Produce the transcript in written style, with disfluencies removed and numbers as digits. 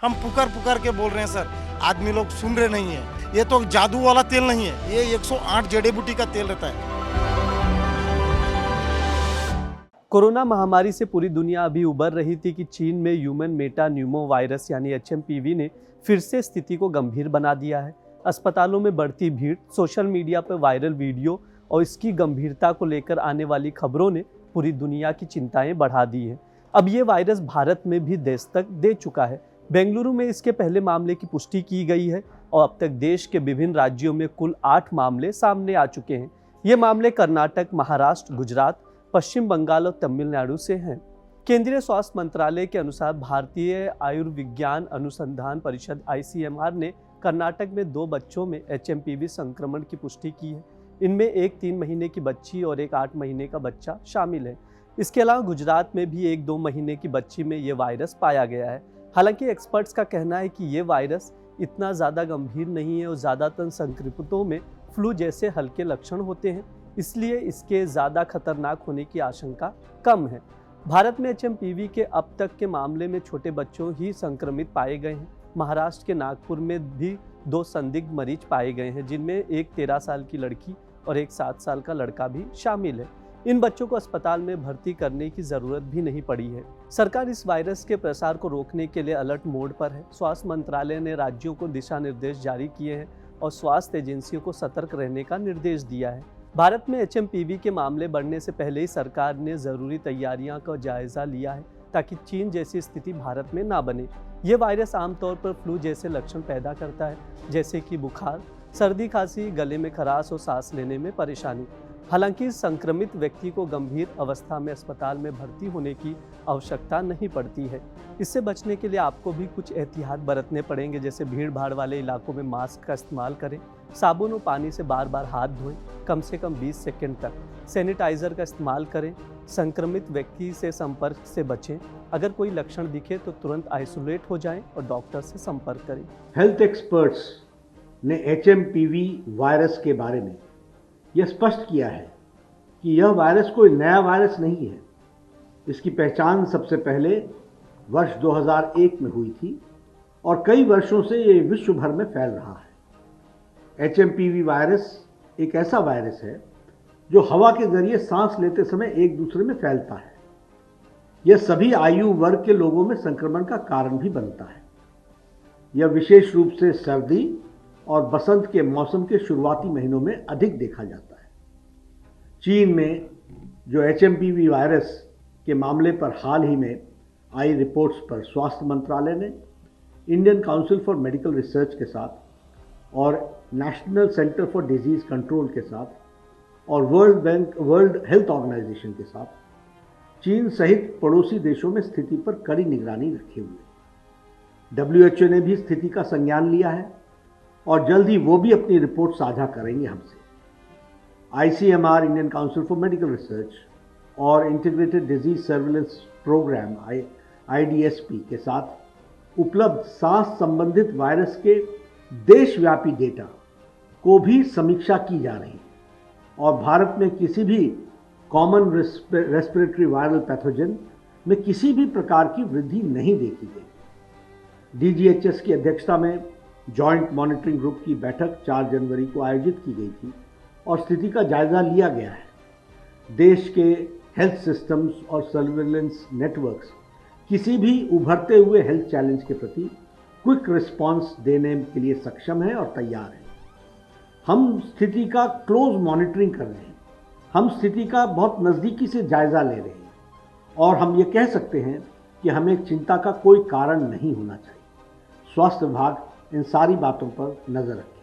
हम पुकार पुकार के बोल रहे हैं सर, आदमी लोग सुन रहे नहीं है। ये तो जादू वाला तेल नहीं है, ये 108 जड़ी बूटी का तेल रहता है। कोरोना महामारी से पूरी दुनिया अभी उबर रही थी कि चीन में ह्यूमन मेटा न्यूमो वायरस यानी HMPV ने फिर से स्थिति को गंभीर बना दिया है। अस्पतालों में बढ़ती भीड़, सोशल मीडिया पर वायरल वीडियो और इसकी गंभीरता को लेकर आने वाली खबरों ने पूरी दुनिया की चिंताएं बढ़ा दी हैं। अब ये वायरस भारत में भी दस्तक दे चुका है। बेंगलुरु में इसके पहले मामले की पुष्टि की गई है और अब तक देश के विभिन्न राज्यों में कुल 8 मामले सामने आ चुके हैं। ये मामले कर्नाटक, महाराष्ट्र, गुजरात, पश्चिम बंगाल और तमिलनाडु से हैं। केंद्रीय स्वास्थ्य मंत्रालय के अनुसार भारतीय आयुर्विज्ञान अनुसंधान परिषद ICMR ने कर्नाटक में 2 बच्चों में HMPV संक्रमण की पुष्टि की है। इनमें एक 3 महीने की बच्ची और एक 8 महीने का बच्चा शामिल है। इसके अलावा गुजरात में भी एक 2 महीने की बच्ची में ये वायरस पाया गया है। हालांकि एक्सपर्ट्स का कहना है कि ये वायरस इतना ज़्यादा गंभीर नहीं है और ज़्यादातर संक्रमितों में फ्लू जैसे हल्के लक्षण होते हैं, इसलिए इसके ज़्यादा खतरनाक होने की आशंका कम है। भारत में HMPV के अब तक के मामले में छोटे बच्चों ही संक्रमित पाए गए हैं। महाराष्ट्र के नागपुर में भी 2 संदिग्ध मरीज पाए गए हैं, जिनमें एक 13 साल की लड़की और एक 7 साल का लड़का भी शामिल है। इन बच्चों को अस्पताल में भर्ती करने की जरूरत भी नहीं पड़ी है। सरकार इस वायरस के प्रसार को रोकने के लिए अलर्ट मोड पर है। स्वास्थ्य मंत्रालय ने राज्यों को दिशा निर्देश जारी किए हैं और स्वास्थ्य एजेंसियों को सतर्क रहने का निर्देश दिया है। भारत में HMPV के मामले बढ़ने से पहले ही सरकार ने जरूरी तैयारियां का जायजा लिया है ताकि चीन जैसी स्थिति भारत में ना बने। ये वायरस आमतौर पर फ्लू जैसे लक्षण पैदा करता है, जैसे कि बुखार, सर्दी खांसी, गले में खराश और सांस लेने में परेशानी। हालांकि संक्रमित व्यक्ति को गंभीर अवस्था में अस्पताल में भर्ती होने की आवश्यकता नहीं पड़ती है। इससे बचने के लिए आपको भी कुछ एहतियात बरतने पड़ेंगे, जैसे भीड़ भाड़ वाले इलाकों में मास्क का इस्तेमाल करें, साबुन और पानी से बार बार हाथ धोएं, कम से कम 20 सेकंड तक, सैनिटाइजर का इस्तेमाल करें, संक्रमित व्यक्ति से संपर्क से बचें। अगर कोई लक्षण दिखे तो तुरंत आइसोलेट हो जाएं और डॉक्टर से संपर्क करें। हेल्थ एक्सपर्ट्स ने HMPV वायरस के बारे में यह स्पष्ट किया है कि यह वायरस कोई नया वायरस नहीं है। इसकी पहचान सबसे पहले वर्ष 2001 में हुई थी और कई वर्षों से ये विश्व भर में फैल रहा है। HMPV वायरस एक ऐसा वायरस है जो हवा के जरिए सांस लेते समय एक दूसरे में फैलता है। यह सभी आयु वर्ग के लोगों में संक्रमण का कारण भी बनता है। यह विशेष रूप से सर्दी और बसंत के मौसम के शुरुआती महीनों में अधिक देखा जाता है। चीन में जो HMPV वायरस के मामले पर हाल ही में आई रिपोर्ट्स पर स्वास्थ्य मंत्रालय ने Indian council for medical research के साथ और national centre for disease control के साथ और वर्ल्ड हेल्थ ऑर्गेनाइजेशन के साथ चीन सहित पड़ोसी देशों में स्थिति पर कड़ी निगरानी रखे हुए। WHO ने भी स्थिति का संज्ञान लिया है और जल्द ही वो भी अपनी रिपोर्ट साझा करेंगे हमसे। ICMR, Indian council for medical research और integrated disease surveillance programme IDSP के साथ उपलब्ध सांस संबंधित वायरस के देशव्यापी डेटा को भी समीक्षा की जा रही है और भारत में किसी भी कॉमन रेस्पिरेटरी वायरल पैथोजन में किसी भी प्रकार की वृद्धि नहीं देखी गई। DGHS की अध्यक्षता में जॉइंट मॉनिटरिंग ग्रुप की बैठक 4 जनवरी को आयोजित की गई थी और स्थिति का जायजा लिया गया है। देश के हेल्थ सिस्टम्स और सर्विलेंस नेटवर्क्स किसी भी उभरते हुए हेल्थ चैलेंज के प्रति क्विक रिस्पांस देने के लिए सक्षम है और तैयार है। हम स्थिति का क्लोज मॉनिटरिंग कर रहे हैं, हम स्थिति का बहुत नज़दीकी से जायजा ले रहे हैं और हम ये कह सकते हैं कि हमें चिंता का कोई कारण नहीं होना चाहिए। स्वास्थ्य विभाग इन सारी बातों पर नजर रखे।